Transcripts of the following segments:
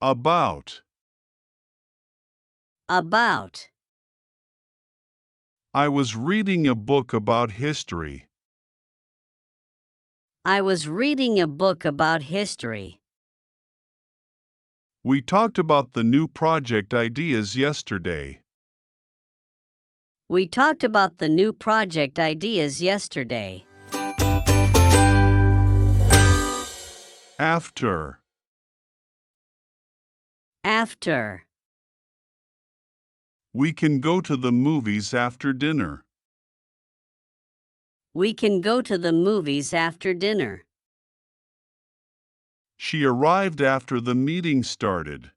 About. About. I was reading a book about history. I was reading a book about history. We talked about the new project ideas yesterday. We talked about the new project ideas yesterday. After. After. We can go to the movies after dinner. We can go to the movies after dinner. She arrived after the meeting started.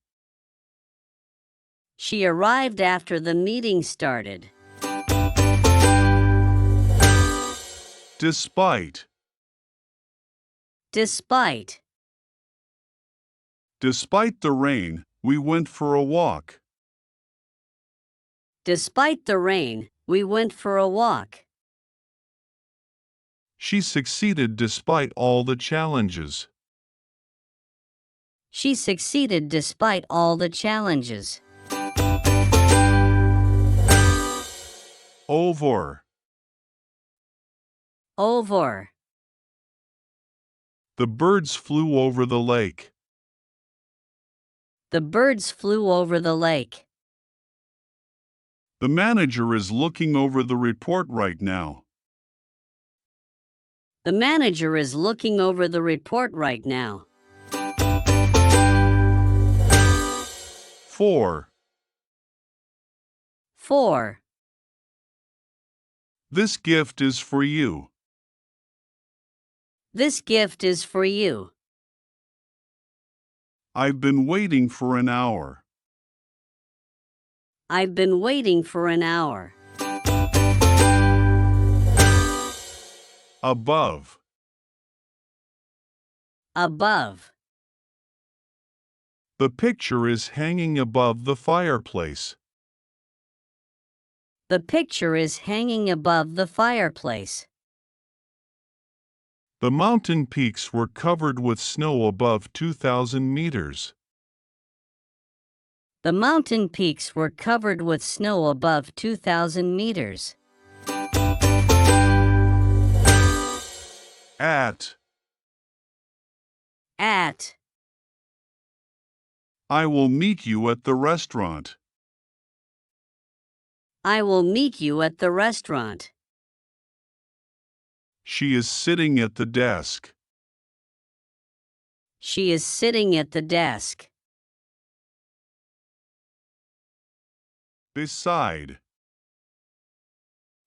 She arrived after the meeting started. Despite. Despite. Despite the rain, we went for a walk. Despite the rain, we went for a walk. She succeeded despite all the challenges. She succeeded despite all the challenges. Over. Over. The birds flew over the lake. The birds flew over the lake. The manager is looking over the report right now. The manager is looking over the report right now. For. For. This gift is for you. This gift is for you. I've been waiting for an hour. I've been waiting for an hour. Above. Above. The picture is hanging above the fireplace. The picture is hanging above the fireplace. The mountain peaks were covered with snow above 2,000 meters. The mountain peaks were covered with snow above 2,000 meters. At. At. I will meet you at the restaurant. I will meet you at the restaurant. She is sitting at the desk. She is sitting at the desk. Beside.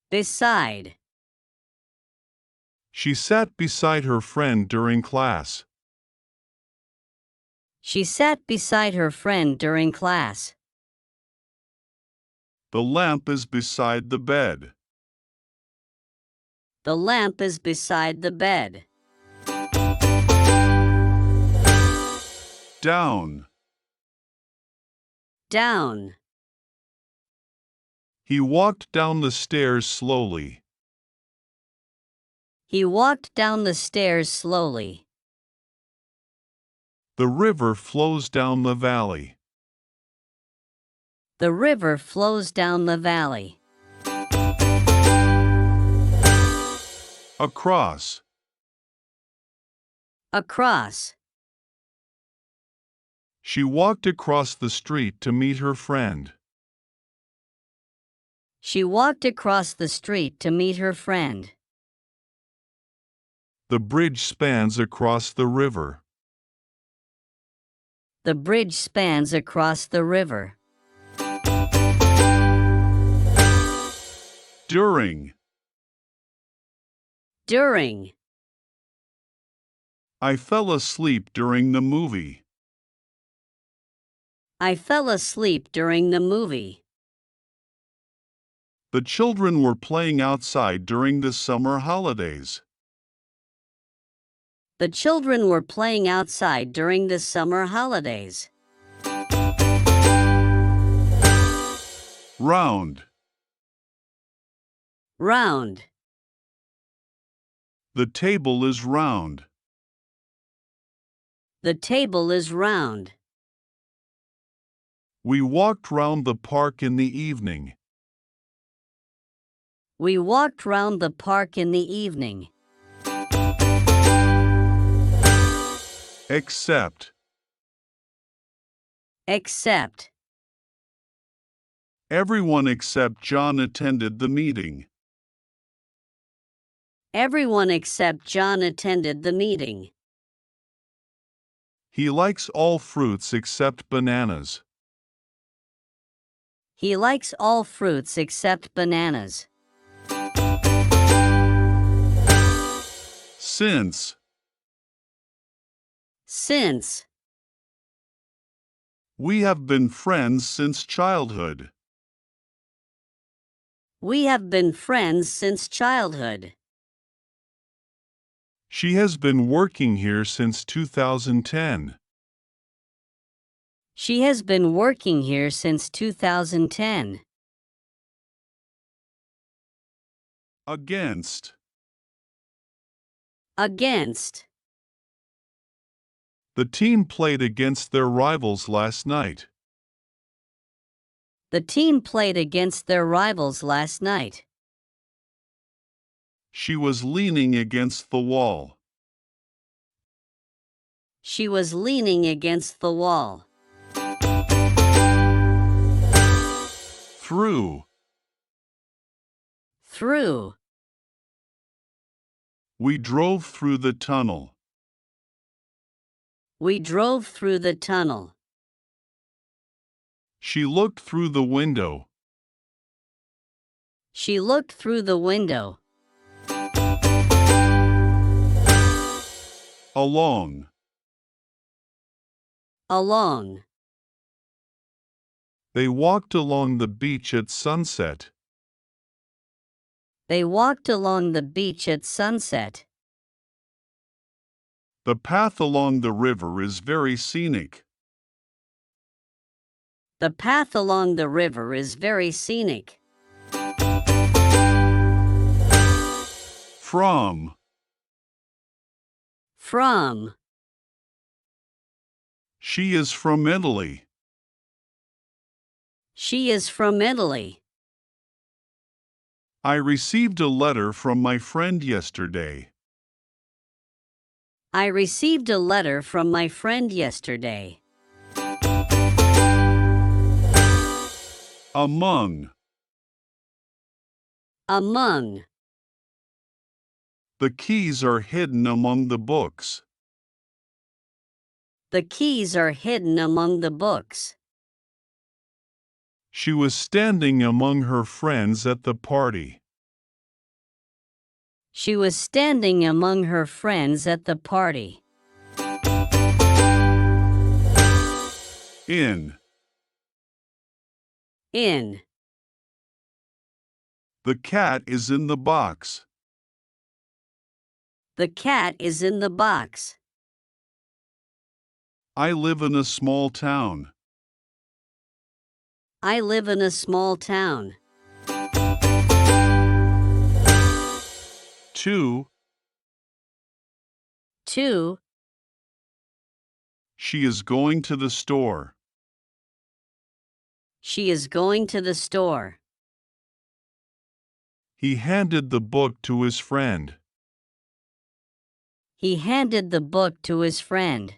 Beside. She sat beside her friend during class. She sat beside her friend during class. The lamp is beside the bed. The lamp is beside the bed. Down. Down. He walked down the stairs slowly. He walked down the stairs slowly. The river flows down the valley. The river flows down the valley. Across. Across. She walked across the street to meet her friend. She walked across the street to meet her friend. The bridge spans across the river. The bridge spans across the river. During. During. I fell asleep during the movie. I fell asleep during the movie. The children were playing outside during the summer holidays. The children were playing outside during the summer holidays. Round. Round. The table is round. The table is round. We walked round the park in the evening. We walked round the park in the evening. Except. Except. Everyone except John attended the meeting. Everyone except John attended the meeting. He likes all fruits except bananas. He likes all fruits except bananas. Since. Since. We have been friends since childhood. We have been friends since childhood. She has been working here since 2010. She has been working here since 2010. Against. Against. The team played against their rivals last night. The team played against their rivals last night. She was leaning against the wall. She was leaning against the wall. Through. Through. We drove through the tunnel. We drove through the tunnel. She looked through the window. She looked through the window. Along. Along. They walked along the beach at sunset. They walked along the beach at sunset. The path along the river is very scenic. The path along the river is very scenic. From. From. She is from Italy. She is from Italy. I received a letter from my friend yesterday. I received a letter from my friend yesterday. Among. Among. The keys are hidden among the books. The keys are hidden among the books. She was standing among her friends at the party. She was standing among her friends at the party. In. In. The cat is in the box. The cat is in the box. I live in a small town. I live in a small town. To. To. She is going to the store. She is going to the store. He handed the book to his friend. He handed the book to his friend.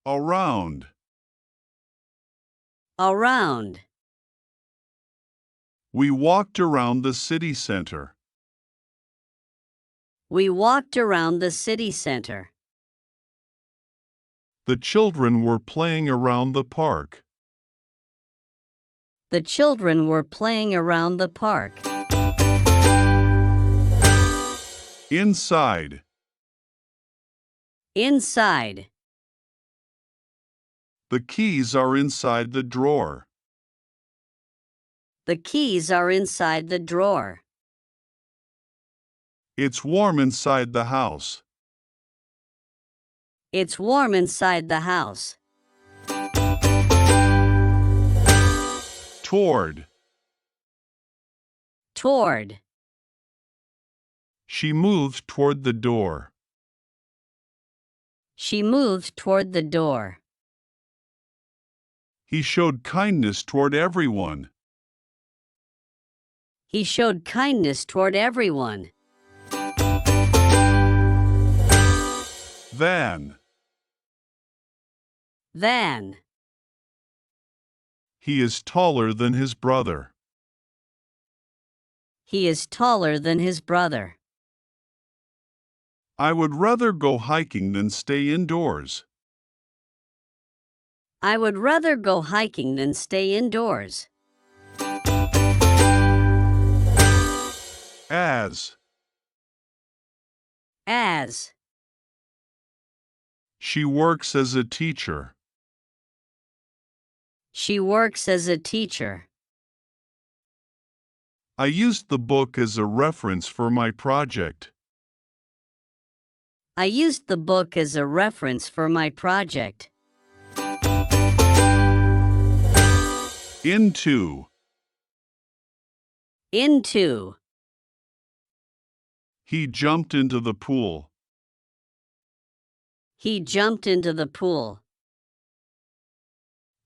Around. Around. We walked around the city center. We walked around the city center. The children were playing around the park. The children were playing around the park. Inside. Inside. The keys are inside the drawer. The keys are inside the drawer. It's warm inside the house. It's warm inside the house. Toward. Toward. She moved toward the door. She moved toward the door. He showed kindness toward everyone. He showed kindness toward everyone. Than. Than. He is taller than his brother. He is taller than his brother. I would rather go hiking than stay indoors. I would rather go hiking than stay indoors. As. As. She works as a teacher. She works as a teacher. I used the book as a reference for my project. I used the book as a reference for my project. Into. Into. He jumped into the pool. He jumped into the pool.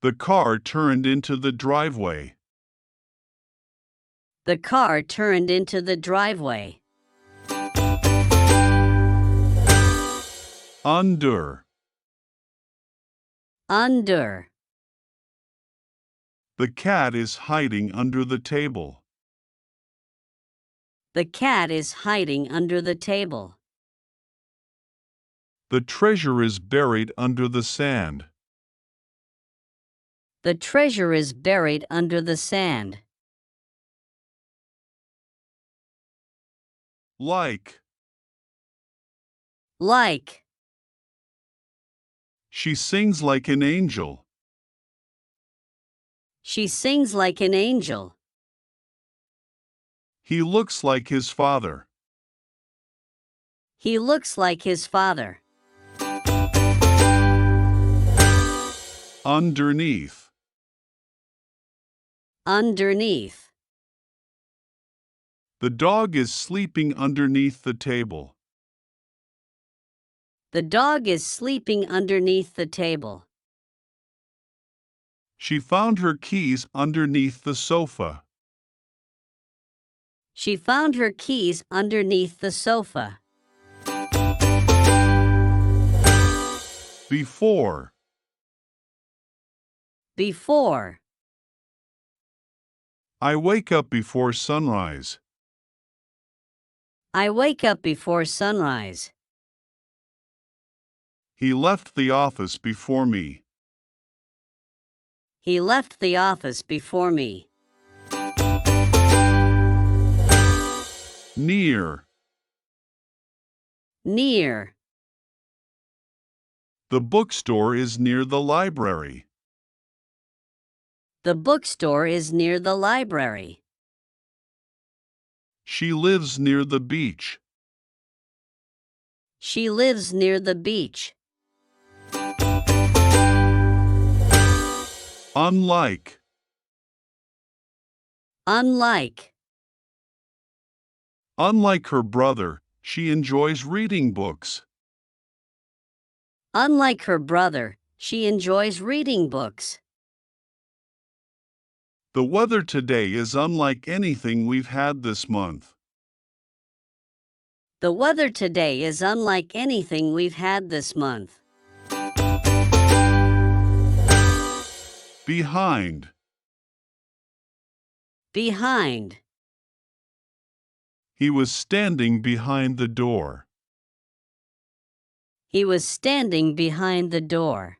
The car turned into the driveway. The car turned into the driveway. Under. Under. The cat is hiding under the table. The cat is hiding under the table. The treasure is buried under the sand. The treasure is buried under the sand. Like. Like. She sings like an angel. She sings like an angel. He looks like his father. He looks like his father. Underneath. Underneath. The dog is sleeping underneath the table. The dog is sleeping underneath the table. She found her keys underneath the sofa. She found her keys underneath the sofa. Before. Before. I wake up before sunrise. I wake up before sunrise. He left the office before me. He left the office before me. Near. Near. The bookstore is near the library. The bookstore is near the library. She lives near the beach. She lives near the beach. Unlike. Unlike. Unlike her brother, she enjoys reading books. Unlike her brother, she enjoys reading books. The weather today is unlike anything we've had this month. The weather today is unlike anything we've had this month. Behind. Behind. He was standing behind the door. He was standing behind the door.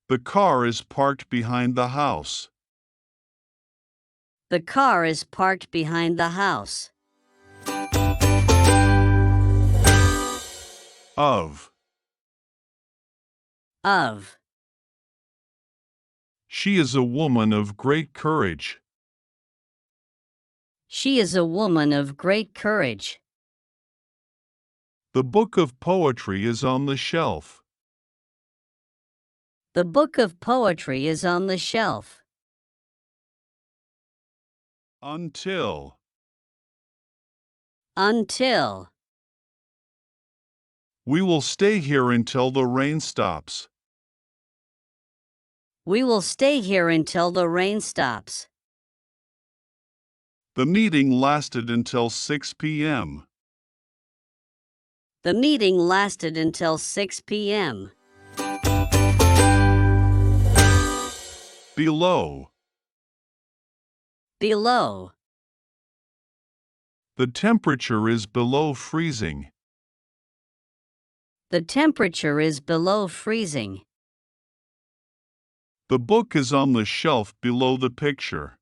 The car is parked behind the house. The car is parked behind the house. Of. Of. She is a woman of great courage. She is a woman of great courage. The book of poetry is on the shelf. The book of poetry is on the shelf. Until. Until. We will stay here until the rain stops. We will stay here until the rain stops. The meeting lasted until 6 p.m. The meeting lasted until 6 p.m. Below. Below. The temperature is below freezing. The temperature is below freezing. The book is on the shelf below the picture.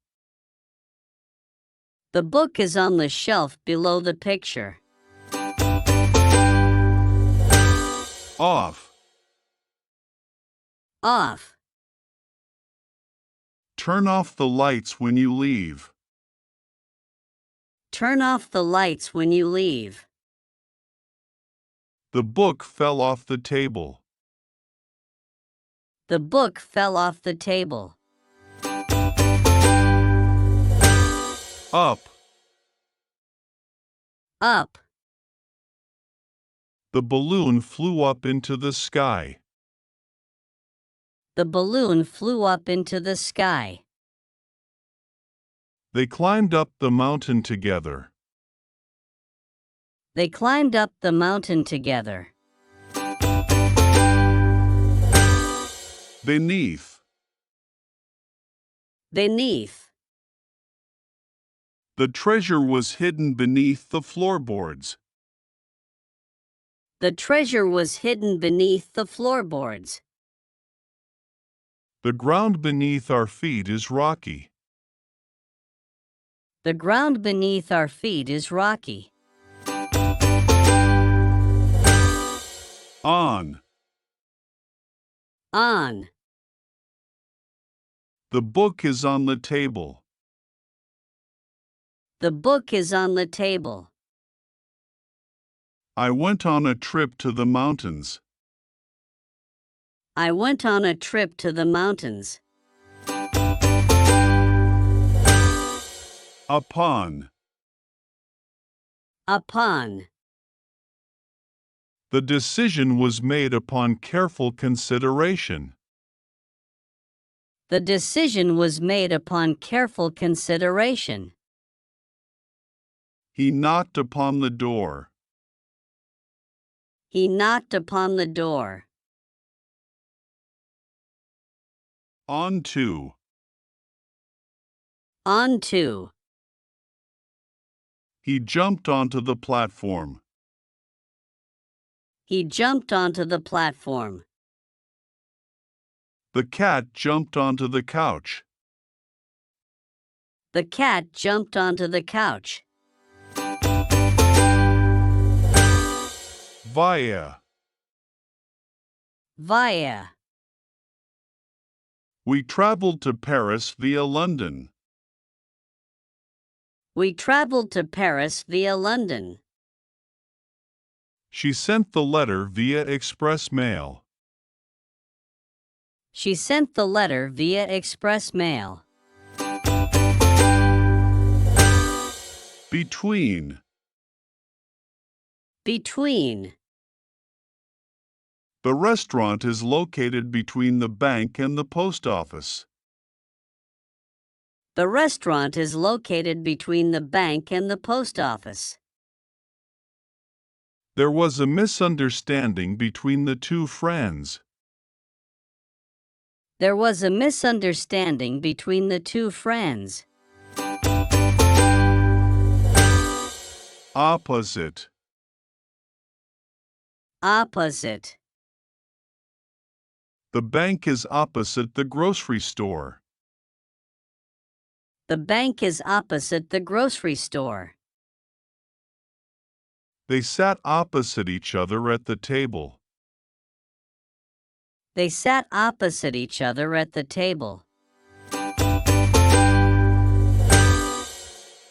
The book is on the shelf below the picture. Off. Off. Turn off the lights when you leave. Turn off the lights when you leave. The book fell off the table. The book fell off the table. Up. Up. The balloon flew up into the sky. The balloon flew up into the sky. They climbed up the mountain together. They climbed up the mountain together. Beneath. Beneath. The treasure was hidden beneath the floorboards. The treasure was hidden beneath the floorboards. The ground beneath our feet is rocky. The ground beneath our feet is rocky. On. On. The book is on the table. The book is on the table. I went on a trip to the mountains. I went on a trip to the mountains. Upon. Upon. The decision was made upon careful consideration. The decision was made upon careful consideration. He knocked upon the door. He knocked upon the door. Onto. Onto. He jumped onto the platform. He jumped onto the platform. The cat jumped onto the couch. The cat jumped onto the couch. Via. Via. We traveled to Paris via London. We traveled to Paris via London. She sent the letter via express mail. She sent the letter via express mail. Between. Between. The restaurant is located between the bank and the post office. The restaurant is located between the bank and the post office. There was a misunderstanding between the two friends. There was a misunderstanding between the two friends. Opposite. Opposite. The bank is opposite the grocery store. The bank is opposite the grocery store. They sat opposite each other at the table. They sat opposite each other at the table.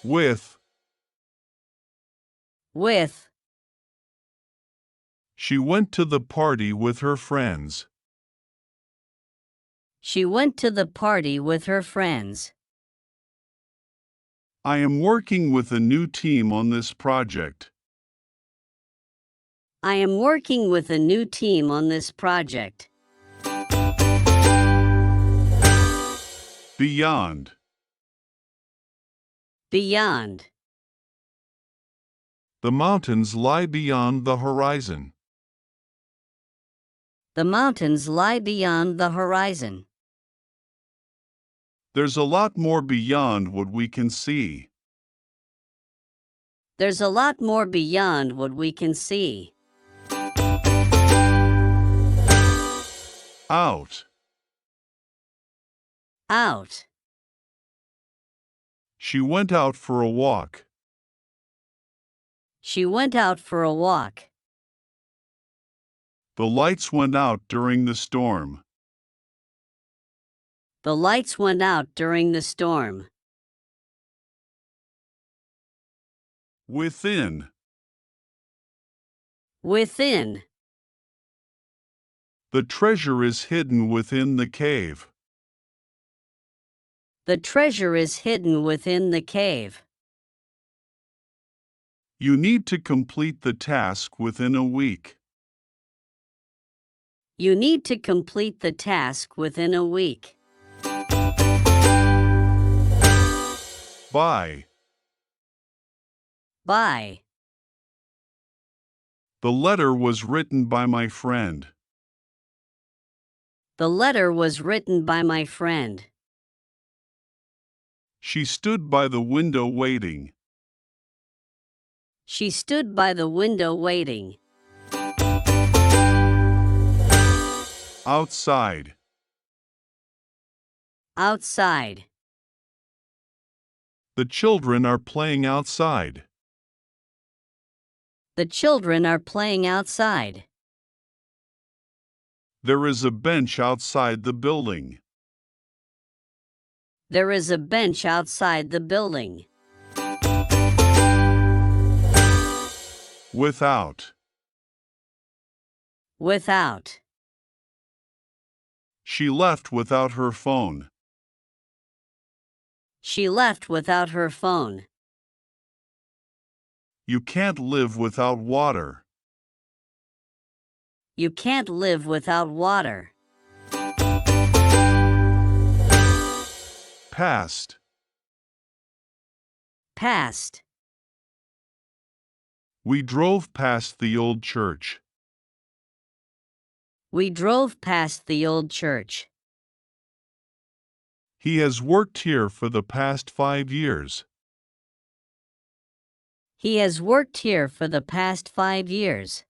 With. With. She went to the party with her friends. She went to the party with her friends. I am working with a new team on this project. I am working with a new team on this project. Beyond. Beyond. The mountains lie beyond the horizon. The mountains lie beyond the horizon. There's a lot more beyond what we can see. There's a lot more beyond what we can see. Out. Out. She went out for a walk. She went out for a walk. The lights went out during the storm. The lights went out during the storm. Within. Within. The treasure is hidden within the cave. The treasure is hidden within the cave. You need to complete the task within a week. You need to complete the task within a week. By. By. The letter was written by my friend. The letter was written by my friend. She stood by the window waiting. She stood by the window waiting. Outside. Outside. The children are playing outside. The children are playing outside. There is a bench outside the building. There is a bench outside the building. Without. Without. She left without her phone. She left without her phone. You can't live without water. You can't live without water. Past. Past. We drove past the old church. We drove past the old church. He has worked here for the past 5 years. He has worked here for the past 5 years.